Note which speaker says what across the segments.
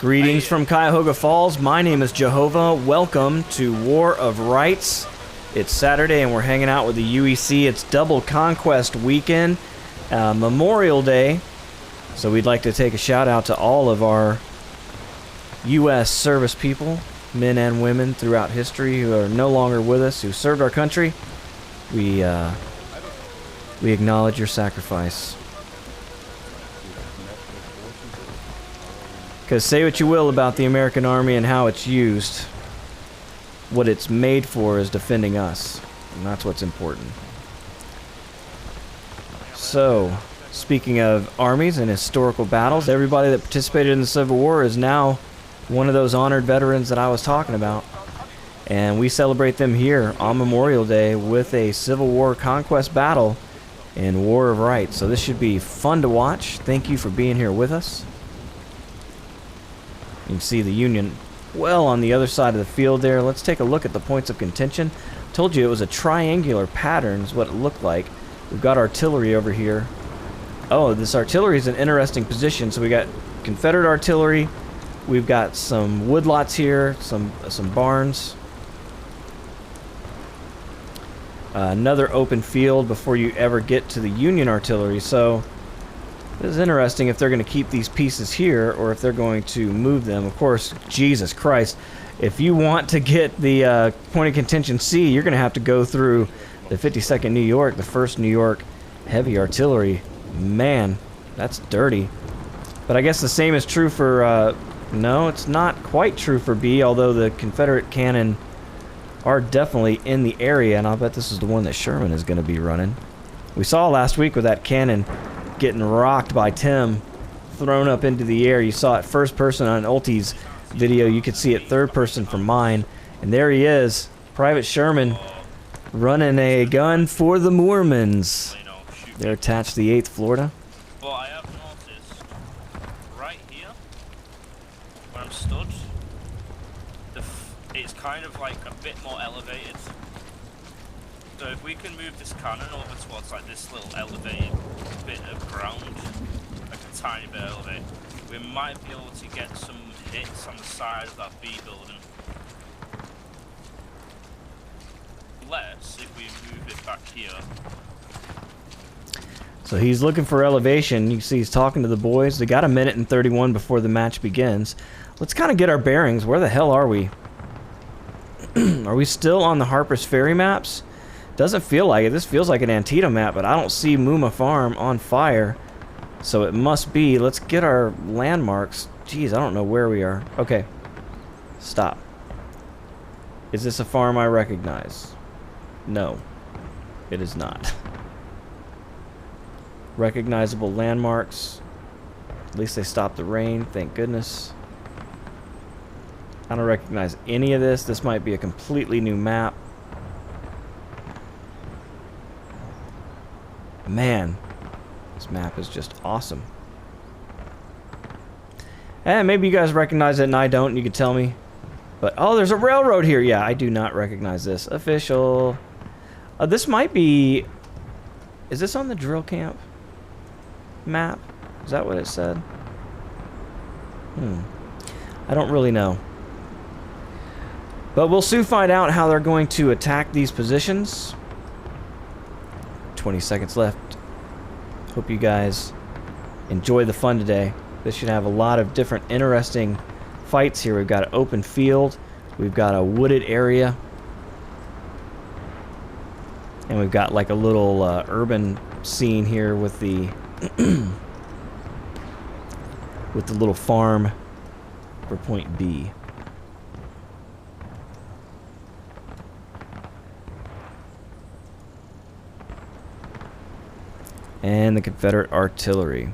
Speaker 1: Greetings from Cuyahoga Falls. My name is Jehovah. Welcome to War of Rights. It's Saturday and we're hanging out with the UEC. It's double Conquest weekend, Memorial Day. So we'd like to take a shout out to all of our US service people, men and women throughout history who are no longer with us, who served our country. We acknowledge your sacrifice. Because say what you will about the American Army and how it's used, what it's made for is defending us. And that's what's important. So, speaking of armies and historical battles, everybody that participated in the Civil War is now one of those honored veterans that I was talking about. And we celebrate them here on Memorial Day with a Civil War conquest battle in War of Rights. So this should be fun to watch. Thank you for being here with us. You can see the Union well on the other side of the field there. Let's take a look at the points of contention. Told you it was a triangular pattern is what it looked like. We've got artillery over here. Oh, this artillery is an interesting position. So we got Confederate artillery. We've got some woodlots here, some barns. Another open field before you ever get to the Union artillery. So this is interesting if they're going to keep these pieces here or if they're going to move them. Of course, Jesus Christ, if you want to get the point of contention C, you're going to have to go through the 52nd New York, the 1st New York heavy artillery. Man, that's dirty. But I guess the same is true for, no, it's not quite true for B, although the Confederate cannon are definitely in the area, and I'll bet this is the one that Sherman is going to be running. We saw last week with that cannon getting rocked by Tim, thrown up into the air. You saw it first person on Ulti's video. You could see it third person from mine. And there he is, Private Sherman, running a gun for the Mormons. They're attached to the 8th Florida.
Speaker 2: But I have noticed right here, where I'm stood, it's kind of like a bit more elevated. So if we can move this cannon over towards like this little elevated bit of ground, like a tiny bit elevated, we might be able to get some hits on the side of that B building. Less if we move it back here.
Speaker 1: So he's looking for elevation. You can see he's talking to the boys. They got a minute and 31 before the match begins. Let's kind of get our bearings. Where the hell are we? Are we still on the Harper's Ferry maps? Doesn't feel like it. This feels like an Antietam map, but I don't see Muma Farm on fire. So it must be. Let's get our landmarks. Jeez, I don't know where we are. Okay. Stop. Is this a farm I recognize? No. It is not. Recognizable landmarks. At least they stopped the rain. Thank goodness. I don't recognize any of this. This might be a completely new map. Man, this map is just awesome. And maybe you guys recognize it and I don't, and you can tell me. But, oh, there's a railroad here. Yeah, I do not recognize this. Official. This might be... Is this on the Drillcamp map? Is that what it said? I don't really know. But we'll soon find out how they're going to attack these positions. 20 seconds left. Hope you guys enjoy the fun today. This should have a lot of different interesting fights here. We've got an open field. We've got a wooded area. And we've got like a little urban scene here with the with the little farm for point B. And the Confederate artillery.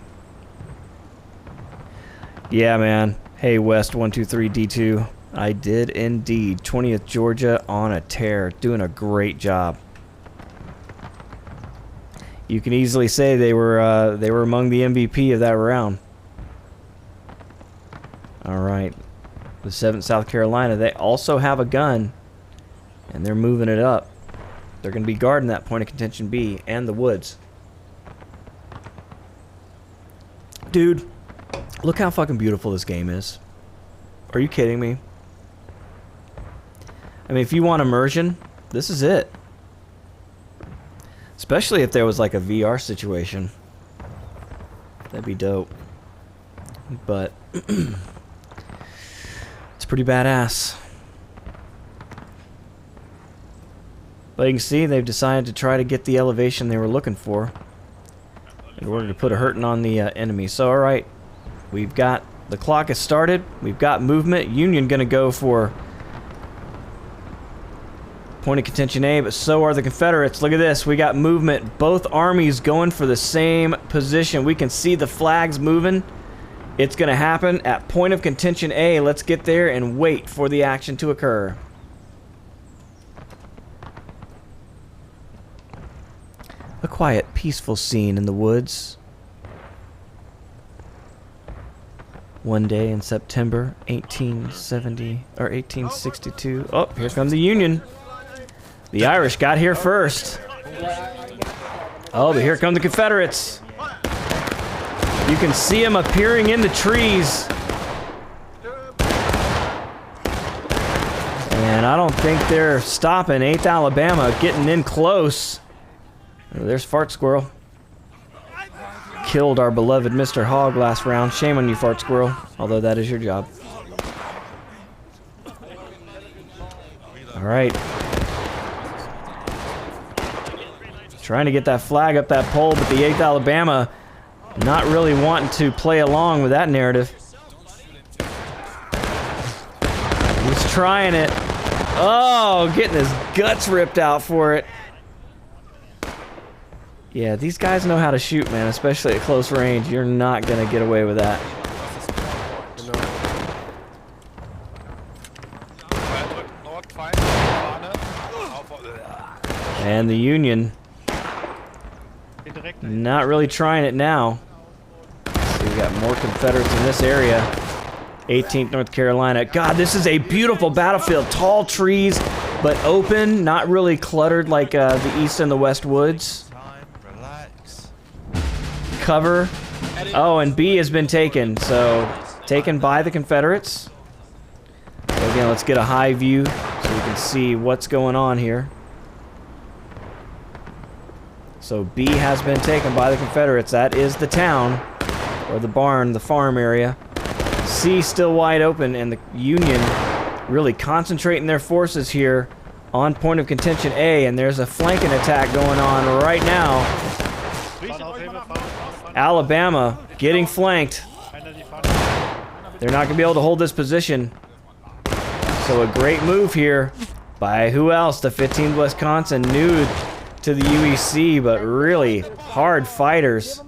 Speaker 1: Yeah, man. Hey, West 123D2. I did indeed. 20th Georgia on a tear. Doing a great job. You can easily say they were among the MVP of that round. All right. The 7th South Carolina, they also have a gun. And they're moving it up. They're going to be guarding that point of contention B and the woods. Dude, look how fucking beautiful this game is. Are you kidding me? I mean, if you want immersion, this is it. Especially if there was like a VR situation. That'd be dope. But it's pretty badass. But you can see they've decided to try to get the elevation they were looking for in order to put a hurting on the enemy. So, alright, we've got the clock has started. We've got movement. Union going to go for point of contention A, but so are the Confederates. Look at this. We got movement. Both armies going for the same position. We can see the flags moving. It's going to happen at point of contention A. Let's get there and wait for the action to occur. A quiet, peaceful scene in the woods. One day in September 1870 or 1862. Oh, here comes the Union. The Irish got here first. Oh, but here come the Confederates. You can see them appearing in the trees. And I don't think they're stopping 8th Alabama getting in close. Oh, there's Fart Squirrel. Killed our beloved Mr. Hogg last round. Shame on you, Fart Squirrel. Although that is your job. Alright. Trying to get that flag up that pole, but the 8th Alabama not really wanting to play along with that narrative. He's trying it. Oh, getting his guts ripped out for it. Yeah, these guys know how to shoot, man, especially at close range. You're not going to get away with that. And the Union not really trying it now. So we got more Confederates in this area. 18th North Carolina. God, this is a beautiful battlefield. Tall trees, but open, not really cluttered like the east and the west woods. Cover. Oh, and B has been taken. So, taken by the Confederates. So again, let's get a high view so we can see what's going on here. So B has been taken by the Confederates. That is the town, or the barn, the farm area. C still wide open, and the Union really concentrating their forces here on point of contention A, and there's a flanking attack going on right now. Alabama getting flanked. They're not going to be able to hold this position. So a great move here by who else? The 15th Wisconsin, new to the UEC, but really hard fighters.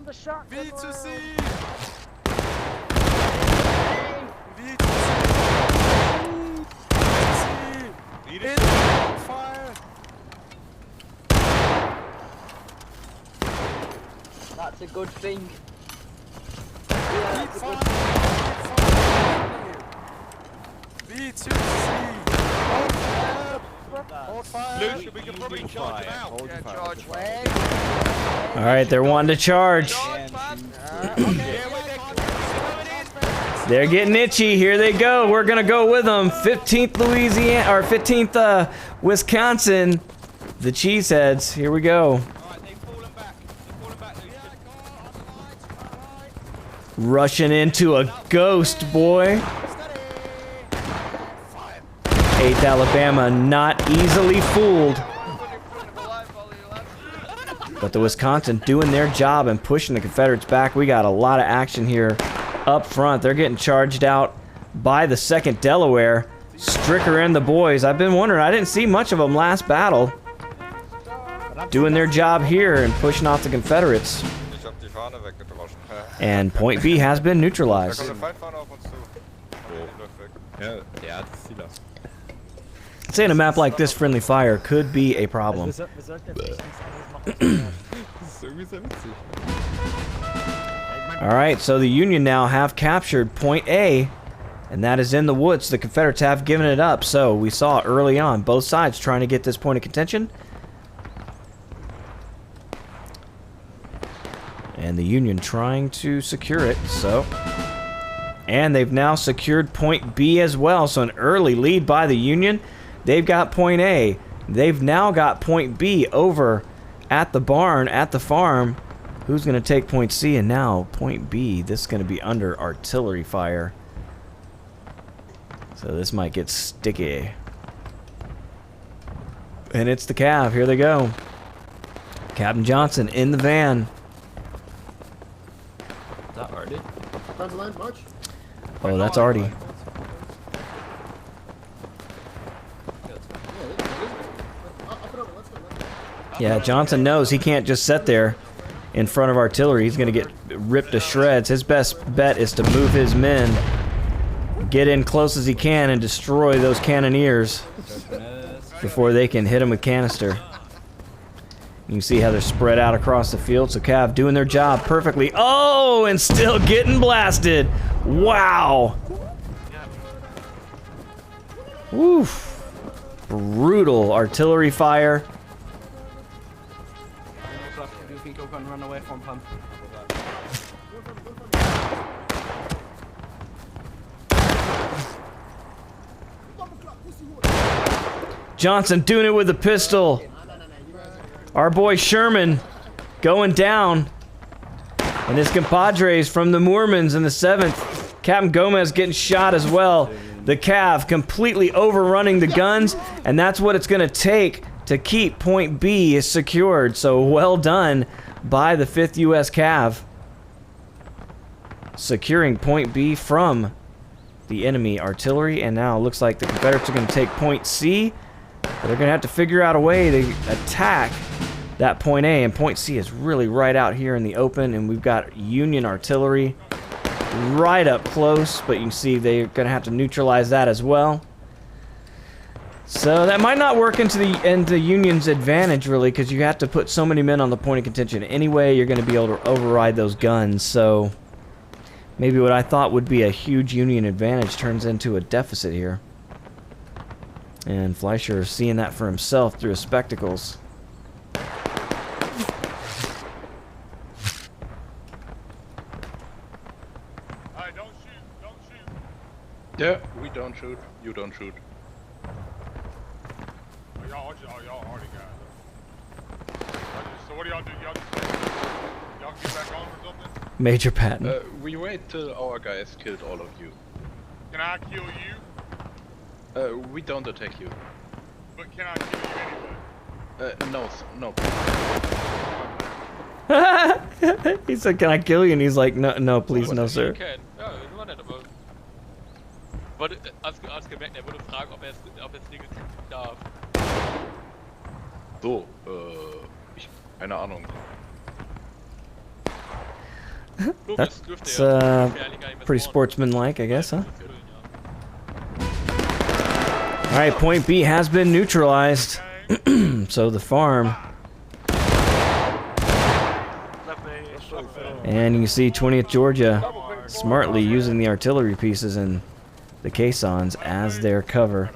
Speaker 3: That's a good thing.
Speaker 1: Alright, they're wanting to charge. They're getting itchy. Here they go. We're gonna go with them. 15th Louisiana, or 15th Wisconsin. The Cheeseheads. Here we go. Rushing into a ghost, boy. 8th Alabama not easily fooled. But the Wisconsin doing their job and pushing the Confederates back. We got a lot of action here up front. They're getting charged out by the 2nd Delaware. Stricker and the boys. I've been wondering, I didn't see much of them last battle. Doing their job here and pushing off the Confederates. And point B has been neutralized. I'd say in a map like this, friendly fire could be a problem. Alright, so the Union now have captured point A, and that is in the woods. The Confederates have given it up, so we saw early on both sides trying to get this point of contention. And the Union trying to secure it, so. And they've now secured point B as well. So an early lead by the Union. They've got point A. They've now got point B over at the barn, at the farm. Who's going to take point C? And now point B. This is going to be under artillery fire. So this might get sticky. And it's the Cav. Here they go. Captain Johnson in the van.
Speaker 4: Is that already?
Speaker 1: Oh, that's already. Yeah, Johnson knows he can't just sit there in front of artillery. He's going to get ripped to shreds. His best bet is to move his men, get in close as he can, and destroy those cannoneers before they can hit him with canister. You can see how they're spread out across the field. So Cav doing their job perfectly. Oh, and still getting blasted. Wow. Woof. Brutal artillery fire.
Speaker 4: You think you're going to run away from pump?
Speaker 1: Johnson doing it with a pistol. Our boy Sherman going down. And his compadres from the Moormans in the 7th. Captain Gomez getting shot as well. The Cav completely overrunning the guns. And that's what it's going to take to keep point B is secured. So well done by the 5th US Cav. Securing point B from the enemy artillery. And now it looks like the Confederates are going to take point C. But they're going to have to figure out a way to attack that point A. And point C is really right out here in the open. And we've got Union artillery right up close. But you can see they're going to have to neutralize that as well. So that might not work into the Union's advantage, really, because you have to put so many men on the point of contention. Anyway, you're going to be able to override those guns. So maybe what I thought would be a huge Union advantage turns into a deficit here. And Fleischer is seeing that for himself through his spectacles.
Speaker 5: Hey, don't shoot, don't shoot.
Speaker 6: Yeah, we don't shoot, you don't shoot.
Speaker 5: Oh, y'all already got it. So what do y'all do? Y'all get back on or something?
Speaker 1: Major Patton.
Speaker 6: We wait till our guys killed all of you.
Speaker 5: Can I kill you?
Speaker 6: We don't attack you.
Speaker 5: But can I kill you anyway?
Speaker 6: No.
Speaker 1: He said, "Can I kill you?" And he's like, "No, please, no, sir."
Speaker 7: Ja, immer nicht, aber... Als gemerkt, er würde fragen, ob es Dinge tun darf.
Speaker 6: So, keine Ahnung.
Speaker 1: That's pretty sportsmanlike, I guess, huh? All right, point B has been neutralized. So the farm. And you can see 20th Georgia smartly using the artillery pieces and the caissons as their cover.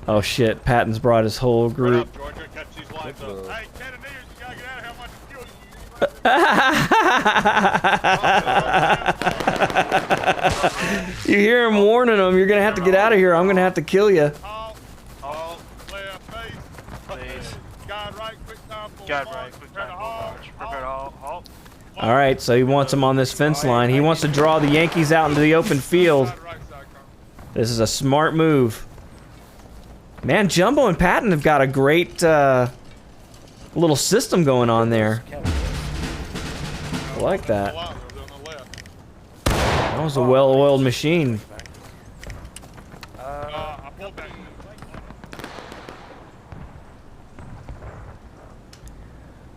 Speaker 1: Oh shit, Patton's brought his whole group. You hear him warning them, you're gonna have to get out of here, I'm gonna have to kill you. Alright, so he wants them on this fence line. He wants to draw the Yankees out into the open field. This is a smart move. Man, Jumbo and Patton have got a great little system going on there. I like that. That was a well-oiled machine.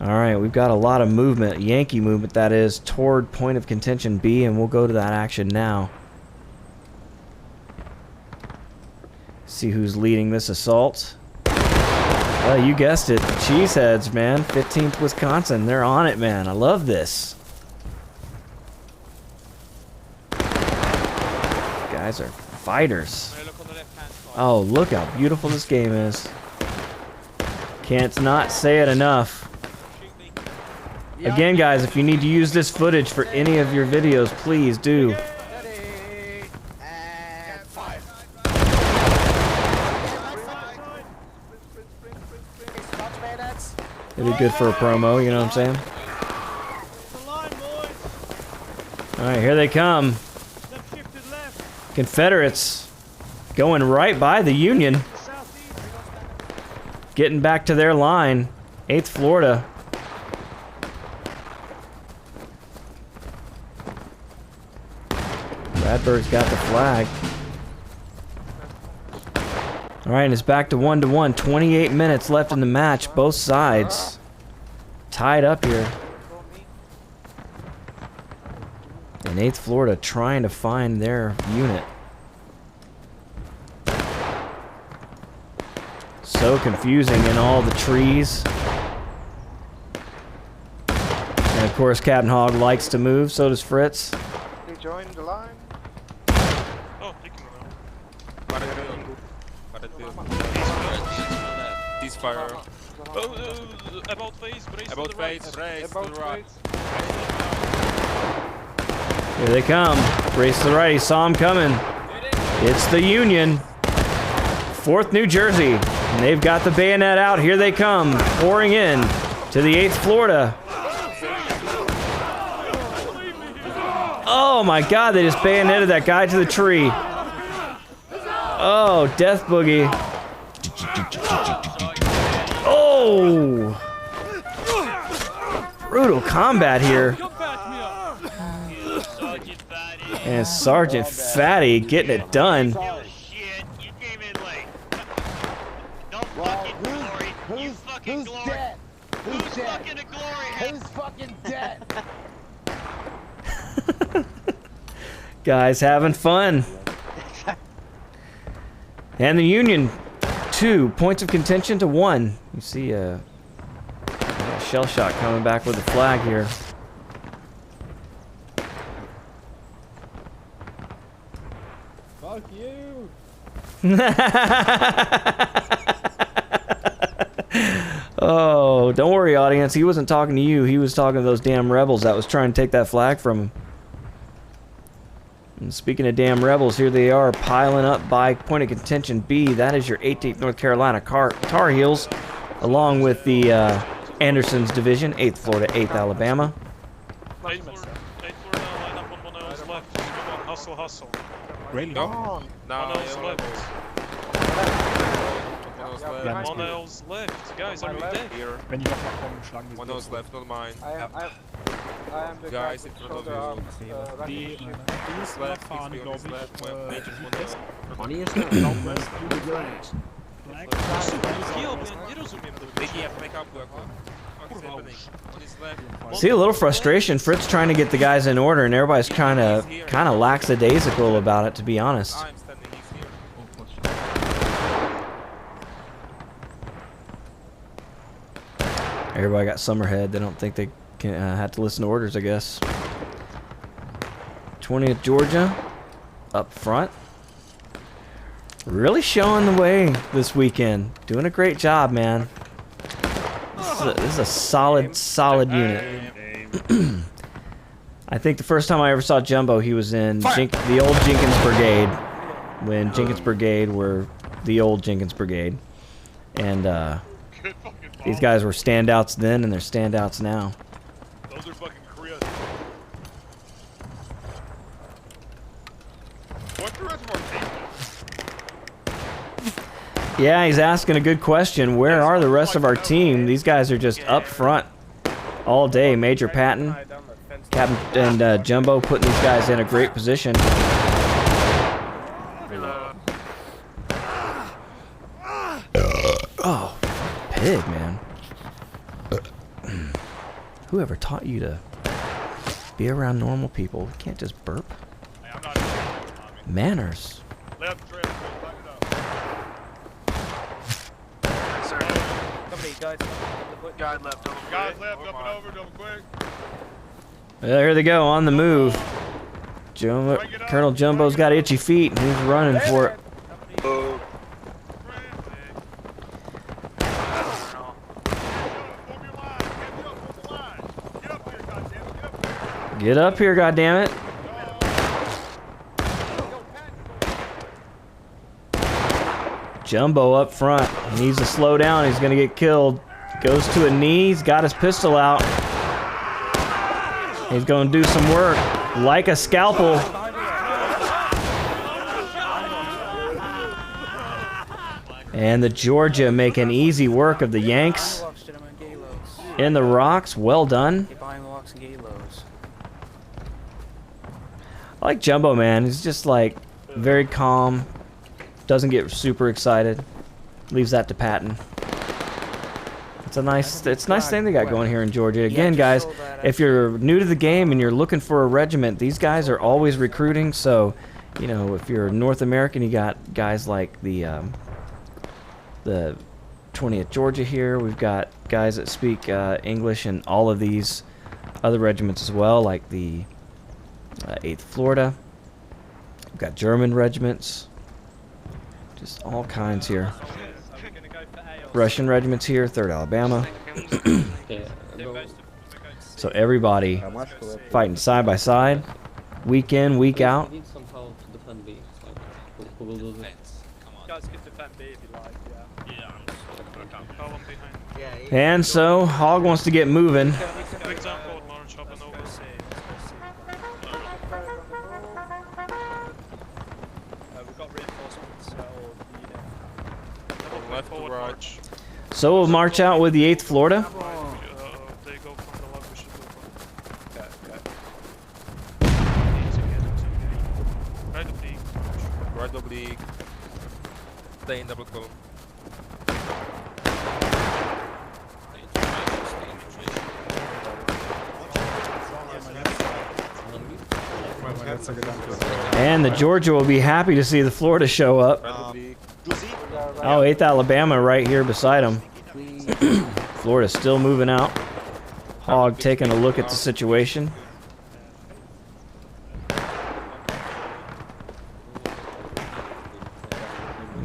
Speaker 1: Alright, we've got a lot of movement, Yankee movement that is, toward point of contention B, and we'll go to that action now. See who's leading this assault. Oh, you guessed it, Cheeseheads, man. 15th Wisconsin, they're on it, man. I love this. Guys are fighters. Oh, look how beautiful this game is. Can't not say it enough. Again, guys, if you need to use this footage for any of your videos, please do. It'd be good for a promo, you know what I'm saying? Alright, here they come. Confederates going right by the Union. Getting back to their line. 8th Florida. Bradberg's got the flag. Alright, and it's back to 1-1. 28 minutes left in the match. Both sides tied up here. And 8th Florida trying to find their unit. So confusing in all the trees. And of course, Captain Hog likes to move, so does Fritz.
Speaker 8: They joined the line.
Speaker 7: Oh, kicking
Speaker 9: These fire.
Speaker 7: About face, brace
Speaker 9: About
Speaker 7: to the right.
Speaker 9: face, race to
Speaker 8: About
Speaker 9: the right.
Speaker 1: Here they come. Race to the right. He saw him coming. It's the Union. 4th New Jersey. And they've got the bayonet out. Here they come. Pouring in to the 8th Florida. Oh my God, they just bayoneted that guy to the tree. Oh, Death Boogie. Oh! Brutal combat here. And Sergeant Fatty getting it done.
Speaker 10: Shit, you came in late. No fucking glory. You fucking glory.
Speaker 3: Dead? Who's dead?
Speaker 10: Fucking a glory.
Speaker 3: Who's fucking dead?
Speaker 1: Guys having fun. And the Union, 2 points of contention to 1. You see a shell shot coming back with the flag here.
Speaker 4: Fuck you!
Speaker 1: Oh, don't worry, audience. He wasn't talking to you. He was talking to those damn rebels that was trying to take that flag from him. And speaking of damn rebels, here they are piling up by point of contention B. That is your 18th North Carolina Tar Heels, along with the Anderson's division, 8th Florida, 8th Alabama.
Speaker 7: 8 Florida, line up on one else left. Come on, hustle, hustle.
Speaker 9: Really?
Speaker 8: Come on.
Speaker 9: No,
Speaker 7: One else
Speaker 9: yeah,
Speaker 7: left. One else left. Guys, are we dead?
Speaker 9: Here.
Speaker 11: Wenn die noch mal kommen, schlagen die
Speaker 9: One else left, not mine.
Speaker 8: I am the
Speaker 9: Guys,
Speaker 8: guy
Speaker 9: in
Speaker 8: with
Speaker 9: front of
Speaker 8: shoulder
Speaker 9: you.
Speaker 8: arms.
Speaker 11: Die,
Speaker 8: running
Speaker 11: die ist
Speaker 9: Left,
Speaker 11: erfahren,
Speaker 9: XP on
Speaker 11: glaube
Speaker 9: his left,
Speaker 11: ich.
Speaker 9: Majors one left.
Speaker 7: Kill, man, nie rozumiem tego.
Speaker 9: Biggie, make up work. What's happening? On his left.
Speaker 1: See a little frustration. Fritz trying to get the guys in order, and everybody's kind of lackadaisical about it, to be honest.
Speaker 9: I'm standing, he's here.
Speaker 1: Everybody got Summerhead. They don't think they can have to listen to orders, I guess. 20th Georgia up front. Really showing the way this weekend. Doing a great job, man. This is a solid unit. I think the first time I ever saw Jumbo, he was in the old Jenkins Brigade. When Jenkins Brigade were the old Jenkins Brigade. And these guys were standouts then, and they're standouts now.
Speaker 5: Those are fucking crisp. What's the rest of our team?
Speaker 1: Yeah, he's asking a good question. Where are the rest of our team? These guys are just up front all day. Major Patton, Captain, and Jumbo putting these guys in a great position. Oh, pig, man. Whoever taught you to be around normal people? You can't just burp.
Speaker 5: Hey, I'm not even Tommy.
Speaker 1: Manners.
Speaker 5: Left trail, back it up.
Speaker 8: Guys left.
Speaker 5: Guys left, up and over, double quick.
Speaker 1: There they go, on the move. Colonel Jumbo's got itchy feet, and he's running for it. Get up here, goddammit. Jumbo up front. He needs to slow down. He's going to get killed. Goes to a knee. He's got his pistol out. He's going to do some work. Like a scalpel. And the Georgia making easy work of the Yanks. In the rocks. Well done. I like Jumbo, man. He's just like very calm. Doesn't get super excited. Leaves that to Patton. It's a nice thing they got going here in Georgia. Again, guys, if you're new to the game and you're looking for a regiment, these guys are always recruiting. So, you know, if you're North American, you got guys like the 20th Georgia here. We've got guys that speak English in all of these other regiments as well, like the 8th Florida. We've got German regiments. Just all kinds here. Russian regiments here, 3rd Alabama. So everybody fighting side by side, week in, week out.
Speaker 9: Need some help to defend B. Like, who will do this?
Speaker 8: Guys can defend B if you like, yeah.
Speaker 2: Yeah, I'm just gonna come.
Speaker 7: Column behind.
Speaker 1: And so Hog wants to get moving.
Speaker 7: For example, march up and over.
Speaker 8: We've got reinforcements,
Speaker 7: Left to right.
Speaker 1: So we'll march out with the 8th Florida.
Speaker 7: They go from the left, we should go from.
Speaker 8: Okay.
Speaker 7: Right oblique.
Speaker 9: Right oblique. Stay in double column.
Speaker 1: And the Georgia will be happy to see the Florida show up. Oh, 8th Alabama right here beside him. Florida's still moving out. Hog taking a look at the situation.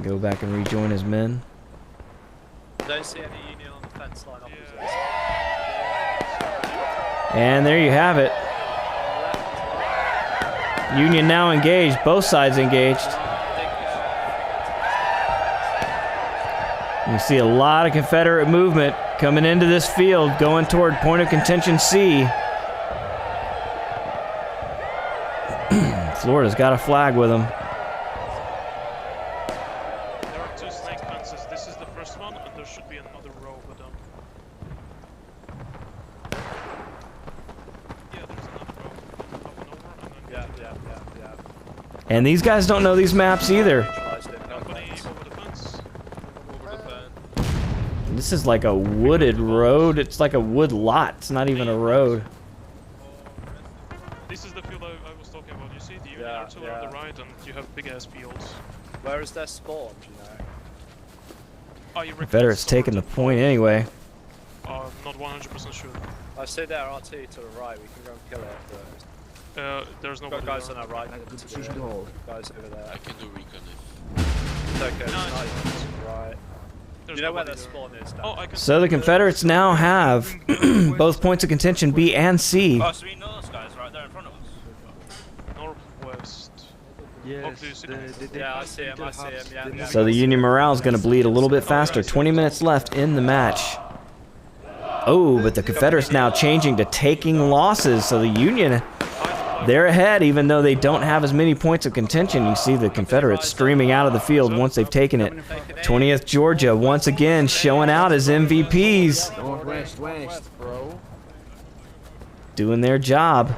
Speaker 1: Go back and rejoin his men.
Speaker 8: Don't see any Union on the fence line opposite.
Speaker 1: And there you have it. Union now engaged, both sides engaged. You see a lot of Confederate movement coming into this field, going toward point of contention C. Florida's got a flag with them.
Speaker 7: There are 2 snake fences. This is the first one, and there should be another row with them. Yeah, there's another row. Up and over, and then
Speaker 8: Yeah.
Speaker 1: And these guys don't know these maps either.
Speaker 7: Nobody over the fence.
Speaker 9: Over the fence.
Speaker 1: This is like a wooded road. It's like a wood lot. It's not even a road.
Speaker 7: This is the field I was talking about. You see the Union artillery on the right, and you have big ass fields.
Speaker 8: Where is their spawn, do you know?
Speaker 7: Oh, you reckon
Speaker 1: Confederates
Speaker 7: it's
Speaker 1: taking the point anyway.
Speaker 7: Not 100% sure.
Speaker 8: I see their RT to the right, we can go and kill it.
Speaker 7: There's
Speaker 8: We've
Speaker 7: nobody
Speaker 8: got guys
Speaker 7: there.
Speaker 8: on our right. Guys over there.
Speaker 9: I can do recon
Speaker 8: It's okay,
Speaker 7: No,
Speaker 8: it's
Speaker 7: it's-
Speaker 8: nice. Right.
Speaker 7: There's
Speaker 8: You know where
Speaker 7: nobody
Speaker 8: their
Speaker 7: there.
Speaker 8: spawn is now?
Speaker 7: Oh, I can
Speaker 1: So the Confederates now have both points of contention B and C.
Speaker 2: Oh, so we know those guys right there in front of us.
Speaker 7: Northwest.
Speaker 8: Yes, yeah, I see him, yeah.
Speaker 1: So the Union morale is going to bleed a little bit faster. 20 minutes left in the match. Oh, but the Confederates now changing to taking losses. So the Union, they're ahead even though they don't have as many points of contention. You see the Confederates streaming out of the field once they've taken it. 20th Georgia once again showing out as MVPs.
Speaker 3: West, bro.
Speaker 1: Doing their job.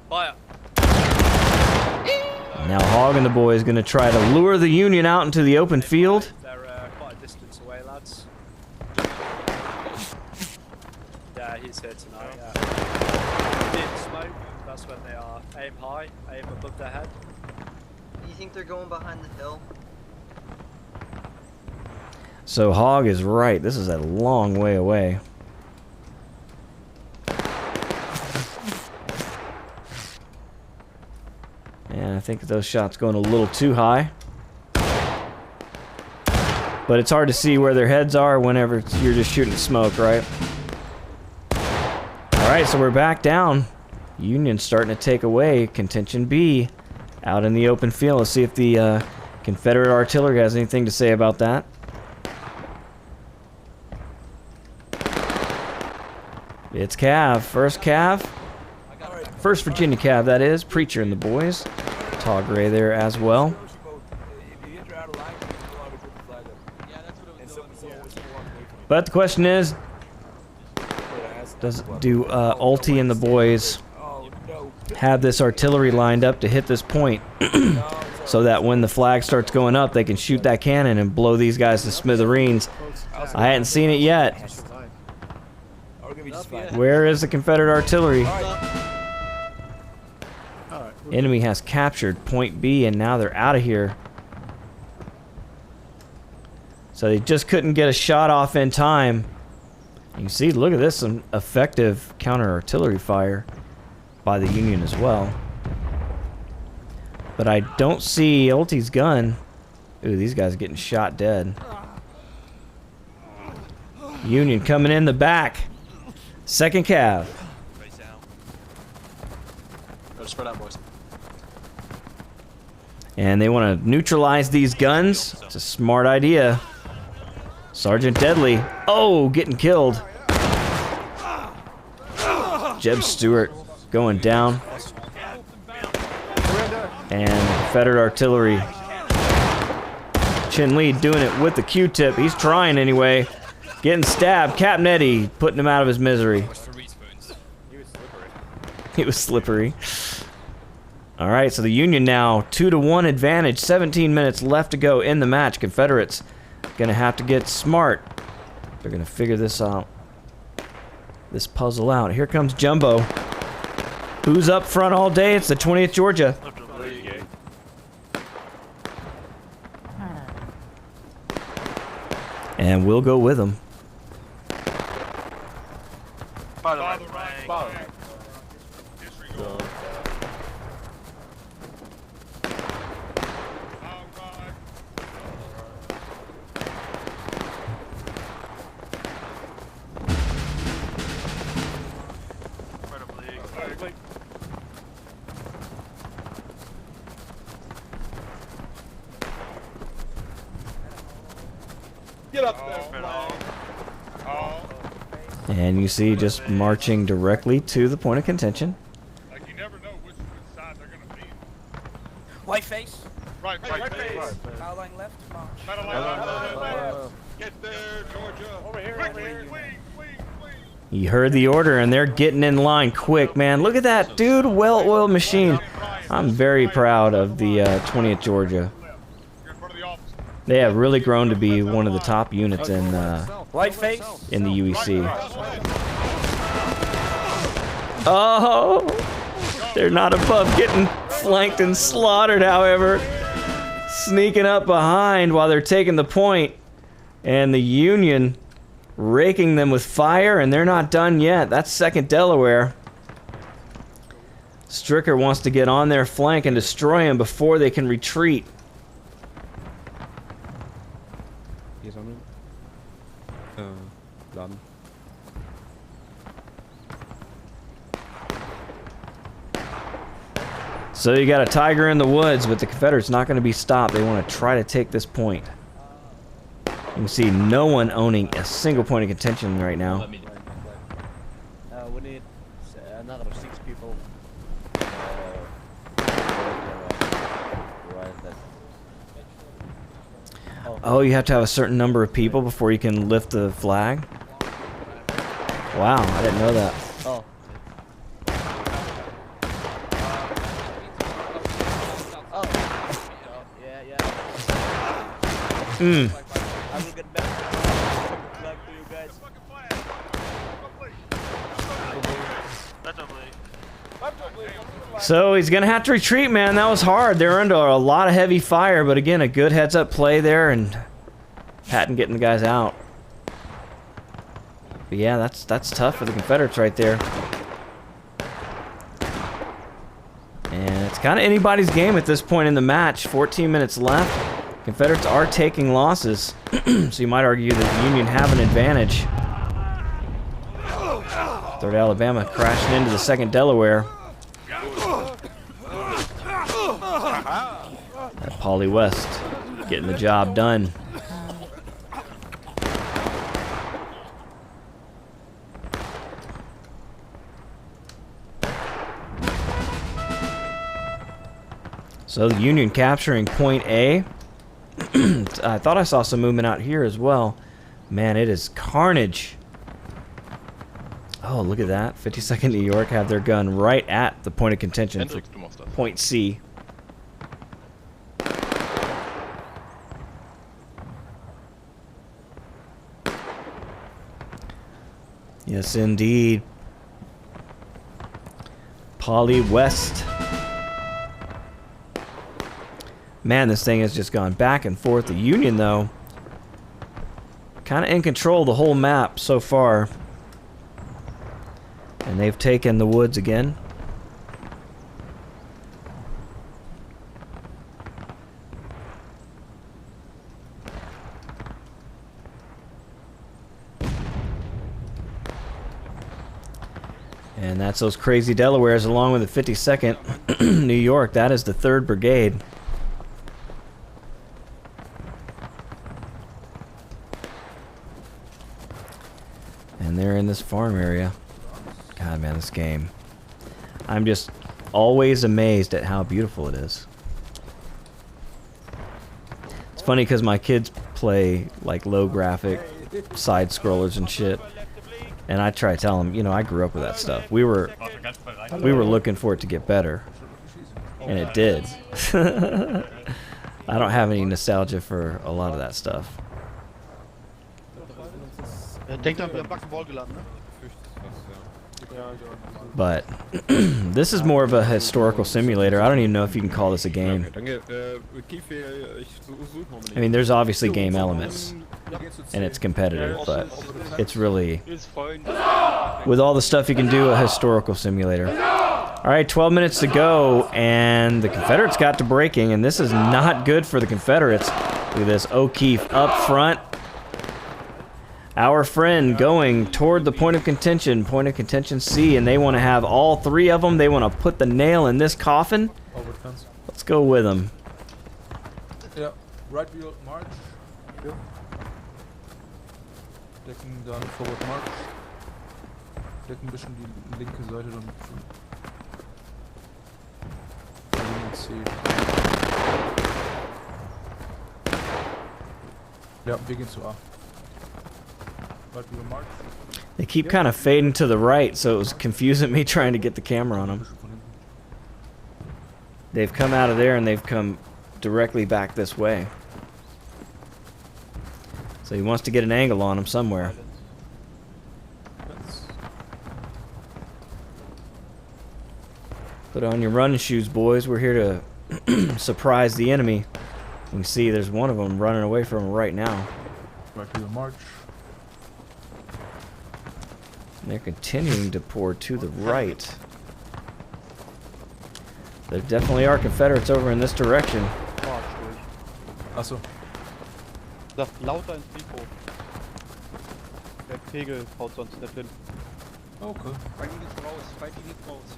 Speaker 8: Fire.
Speaker 1: Now Hog and the boys going to try to lure the Union out into the open field.
Speaker 8: They're quite a distance away, lads. Yeah, he's here tonight, yeah. Deep smoke, that's when they are. Aim high, aim above their head.
Speaker 12: Do you think they're going behind the hill?
Speaker 1: So Hog is right. This is a long way away. And I think those shots going a little too high. But it's hard to see where their heads are whenever you're just shooting smoke, right? Alright, so we're back down. Union starting to take away contention B out in the open field. Let's see if the Confederate artillery has anything to say about that. It's Cav. First Cav. First Virginia Cav, that is. Preacher and the boys. Tall Gray there as well. But the question is, do Ulti and the boys have this artillery lined up to hit this point so that when the flag starts going up, they can shoot that cannon and blow these guys to smithereens? I hadn't seen it yet. Where is the Confederate artillery? Enemy has captured point B, and now they're out of here. So they just couldn't get a shot off in time. You can see, look at this, some effective counter-artillery fire by the Union as well. But I don't see Ulti's gun. Ooh, these guys are getting shot dead. Union coming in the back. Second Cav.
Speaker 11: Spread out, boys.
Speaker 1: And they want to neutralize these guns. It's a smart idea. Sergeant Deadly. Oh, getting killed. Jeb Stewart going down. And Confederate artillery. Chin Lee doing it with the Q-tip. He's trying anyway. Getting stabbed. Captain Eddie putting him out of his misery. He was slippery. All right, so the Union now 2-1 advantage. 17 minutes left to go in the match. Confederates gonna have to get smart. They're gonna figure this out. This puzzle out. Here comes Jumbo. Who's up front all day? It's the 20th Georgia. And we'll go with them.
Speaker 5: Get up there,
Speaker 1: And you see, just marching directly to the point of contention.
Speaker 5: Like, you never know which side they're gonna be.
Speaker 9: White face.
Speaker 5: Right face.
Speaker 9: Foul line left.
Speaker 5: Metal line left. Get there, Georgia. Over here,
Speaker 1: You heard the order, and they're getting in line quick, man. Look at that, dude. Well-oiled machine. I'm very proud of the 20th Georgia. They have really grown to be one of the top units in
Speaker 9: White face.
Speaker 1: in the UEC. Oh, they're not above getting flanked and slaughtered, however. Sneaking up behind while they're taking the point. And the Union raking them with fire, and they're not done yet. That's 2nd Delaware. Stricker wants to get on their flank and destroy them before they can retreat. So you got a tiger in the woods, but the Confederates not going to be stopped. They want to try to take this point. You can see no one owning a single point of contention right now.
Speaker 8: We need another 6 people.
Speaker 1: Oh, you have to have a certain number of people before you can lift the flag? Wow, I didn't know that.
Speaker 8: Oh.
Speaker 1: Hmm.
Speaker 8: I will get back flag to you guys.
Speaker 1: So he's going to have to retreat, man. That was hard. They were under a lot of heavy fire, but again, a good heads-up play there, and Patton getting the guys out. But yeah, that's tough for the Confederates right there. And it's kind of anybody's game at this point in the match. 14 minutes left. Confederates are taking losses, so you might argue that the Union have an advantage. 3rd Alabama crashing into the 2nd Delaware. That Polly West getting the job done. So the Union capturing point A. I thought I saw some movement out here as well. Man, it is carnage. Oh, look at that. 52nd New York have their gun right at the point of contention for point C. Yes, indeed. Poly West. Man, this thing has just gone back and forth. The Union, though, kind of in control of the whole map so far. And they've taken the woods again. And that's those crazy Delawares along with the 52nd New York. That is the 3rd Brigade. And they're in this farm area. God, man, this game. I'm just always amazed at how beautiful it is. It's funny because my kids play like low graphic side scrollers and shit. And I try to tell them, you know, I grew up with that stuff. We were looking for it to get better. And it did. I don't have any nostalgia for a lot of that stuff. But this is more of a historical simulator. I don't even know if you can call this a game. I mean, there's obviously game elements, and it's competitive, but it's really, with all the stuff you can do, a historical simulator. All right, 12 minutes to go, and the Confederates got to breaking, and this is not good for the Confederates. Look at this, O'Keefe up front. Our friend going toward the point of contention C, and they want to have all 3 of them. They want to put the nail in this coffin. Let's go with them.
Speaker 13: Ja, right wheel march. Ja. Decken dann forward march. Decken ein bisschen die linke Seite dann. C. Ja, wir gehen zu A.
Speaker 1: They keep kind of fading to the right, so it was confusing me trying to get the camera on them. They've come out of there and they've come directly back this way. So he wants to get an angle on them somewhere. Put on your running shoes, boys. We're here to surprise the enemy. You can see there's one of them running away from him right now.
Speaker 13: Right to the march.
Speaker 1: And they're continuing to pour to the right. There definitely are Confederates over in this direction.
Speaker 13: Achso.
Speaker 4: Sag lauter ins Mikro. Der Pegel haut sonst nicht hin.
Speaker 13: Okay.
Speaker 9: Fighting ist raus, fighting ist raus.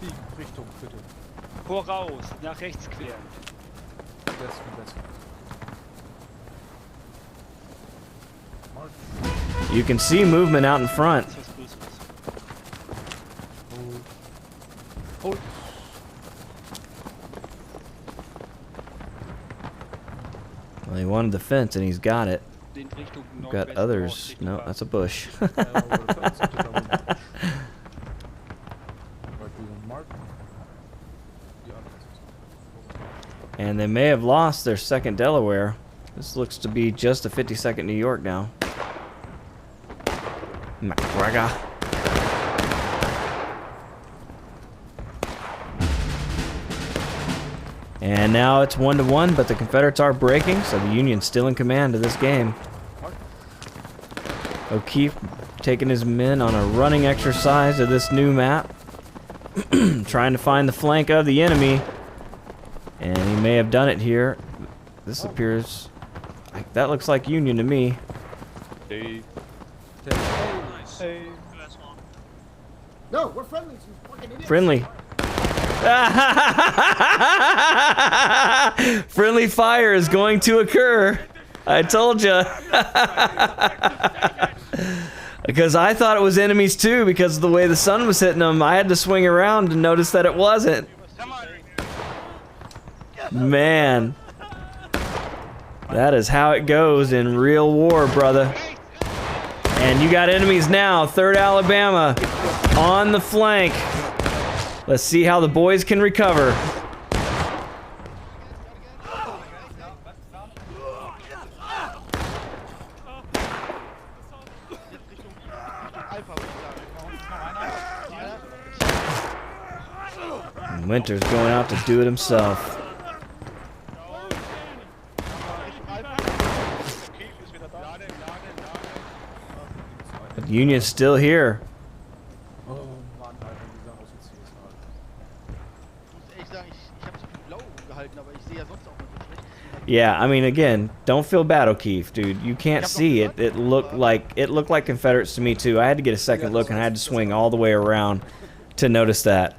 Speaker 13: Die Richtung, bitte.
Speaker 10: Voraus, nach rechts quer.
Speaker 1: You can see movement out in front.
Speaker 13: Hold.
Speaker 1: Well, he wanted the fence and he's got it. We've got others. No, that's a bush. And they may have lost their 2nd Delaware. This looks to be just the 52nd New York now. McGregor. And now it's 1-1, but the Confederates are breaking, so the Union's still in command of this game. O'Keefe taking his men on a running exercise of this new map. Trying to find the flank of the enemy. And he may have done it here. This appears... that looks like Union to me.
Speaker 4: Hey.
Speaker 3: Hey. No, we're friendly.
Speaker 1: Friendly. Friendly fire is going to occur. I told ya. Because I thought it was enemies too, because of the way the sun was hitting them. I had to swing around to notice that it wasn't. Man. That is how it goes in real war, brother. And you got enemies now. 3rd Alabama on the flank. Let's see how the boys can recover. And Winter's going out to do it himself. But Union's still here.
Speaker 3: Oh Mann, Alter, dieser Offizier ist hart.
Speaker 14: Ich muss ehrlich sagen, ich habe so viel Blau gehalten, aber ich sehe ja sonst auch nicht so schlecht.
Speaker 1: Yeah, I mean, again, don't feel bad, O'Keefe, dude. You can't see it. It looked like Confederates to me too. I had to get a second look and I had to swing all the way around to notice that.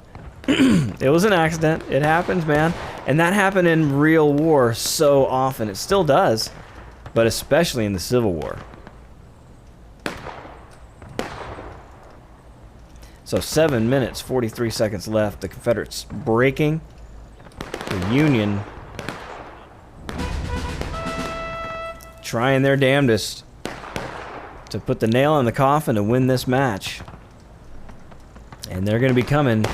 Speaker 1: It was an accident. It happens, man. And that happened in real war so often. It still does, but especially in the Civil War. So 7 minutes, 43 seconds left. The Confederates breaking. The Union trying their damnedest to put the nail in the coffin to win this match. And they're going to be coming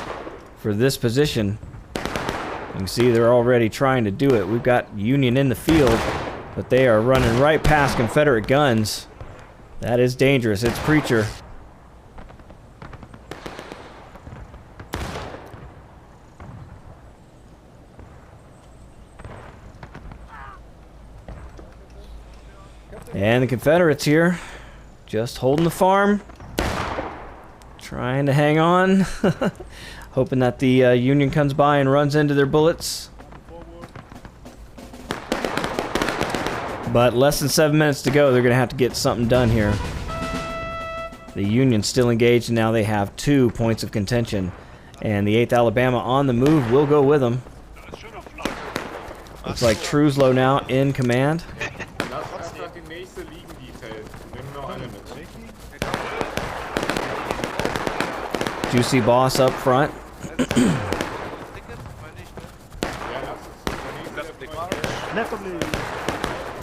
Speaker 1: for this position. You can see they're already trying to do it. We've got Union in the field, but they are running right past Confederate guns. That is dangerous. It's Preacher. And the Confederates here, just holding the farm, trying to hang on, hoping that the Union comes by and runs into their bullets. But less than 7 minutes to go, they're going to have to get something done here. The Union's still engaged, and now they have 2 points of contention. And the 8th Alabama on the move will go with them. Looks like Truslow now in command. Juicy Boss up front.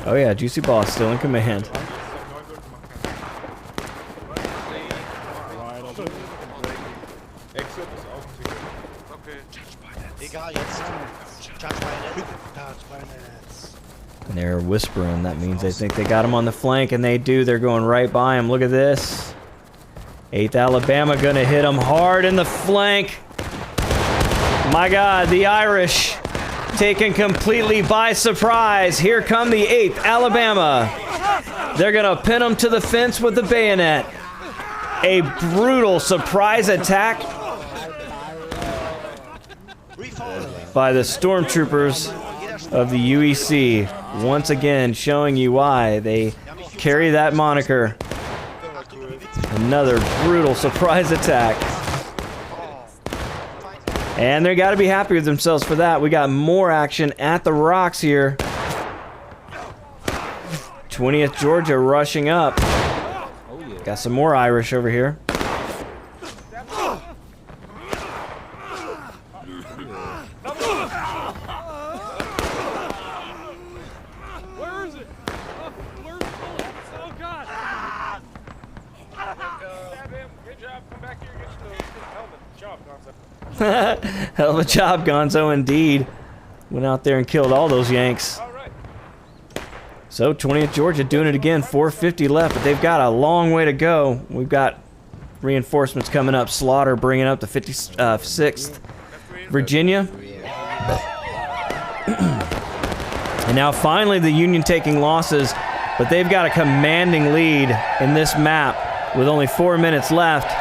Speaker 1: Oh yeah, Juicy Boss still in command. And they're whispering. That means they think they got him on the flank, and they do. They're going right by him. Look at this. 8th Alabama gonna hit them hard in the flank. My God, the Irish taken completely by surprise. Here come the 8th Alabama. They're gonna pin them to the fence with the bayonet. A brutal surprise attack by the stormtroopers of the UEC. Once again, showing you why they carry that moniker. Another brutal surprise attack. And they got to be happy with themselves for that. We got more action at the rocks here. 20th Georgia rushing up. Got some more Irish over here. Hell of a job, Gonzo, indeed. Went out there and killed all those Yanks. So 20th Georgia doing it again. 450 left, but they've got a long way to go. We've got reinforcements coming up. Slaughter bringing up the 56th Virginia. And now finally the Union taking losses, but they've got a commanding lead in this map with only 4 minutes left.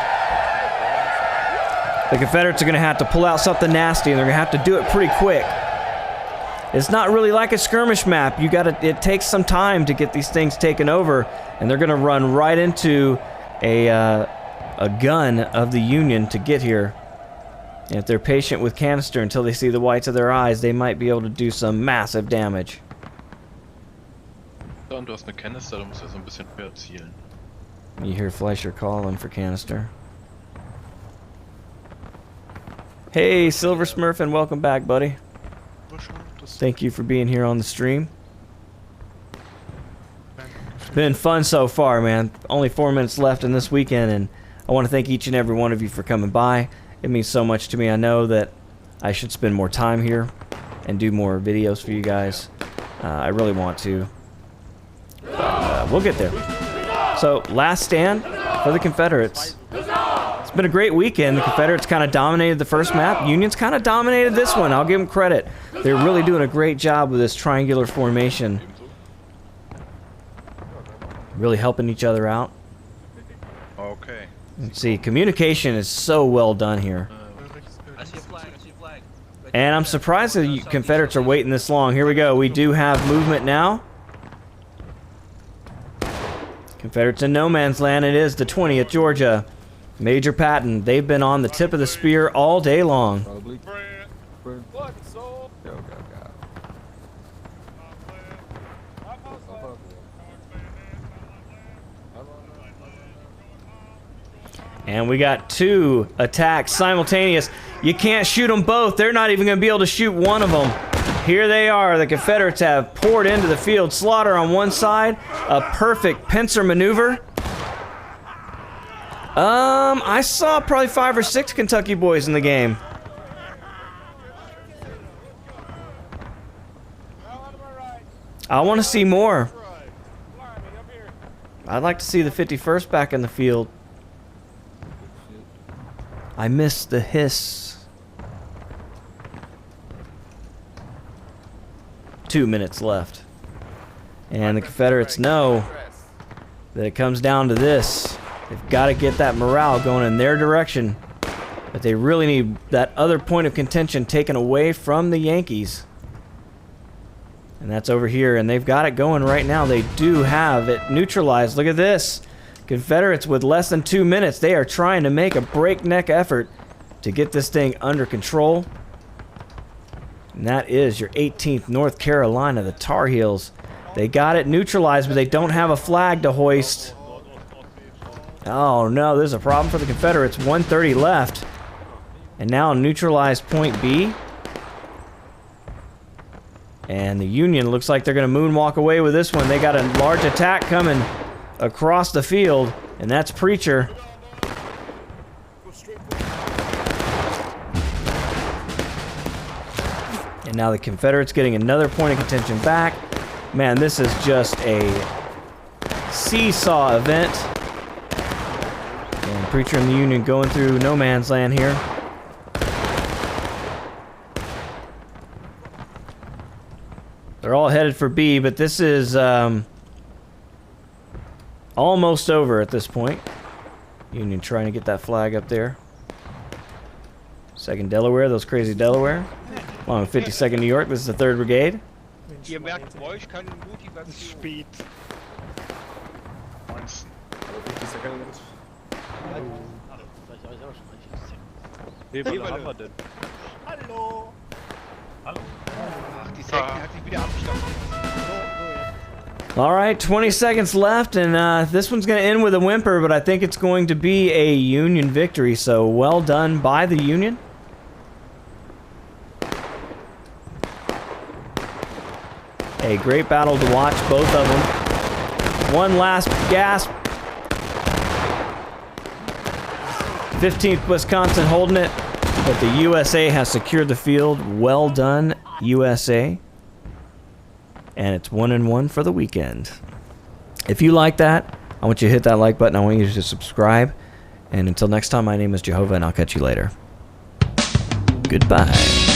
Speaker 1: The Confederates are going to have to pull out something nasty, and they're going to have to do it pretty quick. It's not really like a skirmish map. It takes some time to get these things taken over, and they're going to run right into a gun of the Union to get here. And if they're patient with canister until they see the whites of their eyes, they might be able to do some massive damage.
Speaker 6: Und du hast eine Kanister, du musst ja so ein bisschen höher zielen.
Speaker 1: You hear Fleischer calling for canister. Hey, Silver Smurf, and welcome back, buddy. Thank you for being here on the stream. It's been fun so far, man. Only 4 minutes left in this weekend, and I want to thank each and every one of you for coming by. It means so much to me. I know that I should spend more time here and do more videos for you guys. I really want to. But, we'll get there. So, last stand for the Confederates. It's been a great weekend. The Confederates kind of dominated the first map. Union's kind of dominated this one. I'll give them credit. They're really doing a great job with this triangular formation. Really helping each other out.
Speaker 6: Okay.
Speaker 1: Let's see, communication is so well done here.
Speaker 9: I see a flag, I see a flag.
Speaker 1: And I'm surprised the Confederates are waiting this long. Here we go. We do have movement now. Confederates in no man's land. It is the 20th Georgia. Major Patton. They've been on the tip of the spear all day long.
Speaker 13: Probably.
Speaker 1: And we got 2 attacks simultaneous. You can't shoot them both. They're not even going to be able to shoot one of them. Here they are. The Confederates have poured into the field. Slaughter on one side. A perfect pincer maneuver. I saw probably 5 or 6 Kentucky boys in the game. I want to see more. I'd like to see the 51st back in the field. I miss the hiss. 2 minutes left. And the Confederates know that it comes down to this. They've got to get that morale going in their direction. But they really need that other point of contention taken away from the Yankees. And that's over here. And they've got it going right now. They do have it neutralized. Look at this. Confederates with less than 2 minutes. They are trying to make a breakneck effort to get this thing under control. And that is your 18th North Carolina, the Tar Heels. They got it neutralized, but they don't have a flag to hoist. Oh no, there's a problem for the Confederates. 1:30 left. And now neutralized point B. And the Union looks like they're going to moonwalk away with this one. They got a large attack coming across the field, and that's Preacher. And now the Confederates getting another point of contention back. Man, this is just a seesaw event. And Preacher and the Union going through no man's land here. They're all headed for B, but this is almost over at this point. Union trying to get that flag up there. 2nd Delaware, those crazy Delaware. Along with 52nd New York, this is the 3rd Brigade.
Speaker 10: Ihr merkt, bei euch keine Motivation. Spät.
Speaker 4: Wie viel haben wir denn?
Speaker 10: Hallo. Hallo. Ach, die Säcken hat sich wieder abgestanden.
Speaker 1: All right, 20 seconds left, and this one's going to end with a whimper, but I think it's going to be a Union victory, so well done by the Union. A great battle to watch, both of them. One last gasp. 15th Wisconsin holding it, but the USA has secured the field. Well done, USA. And it's 1-1 for the weekend. If you like that, I want you to hit that like button. I want you to subscribe. And until next time, my name is Jehovah, and I'll catch you later. Goodbye.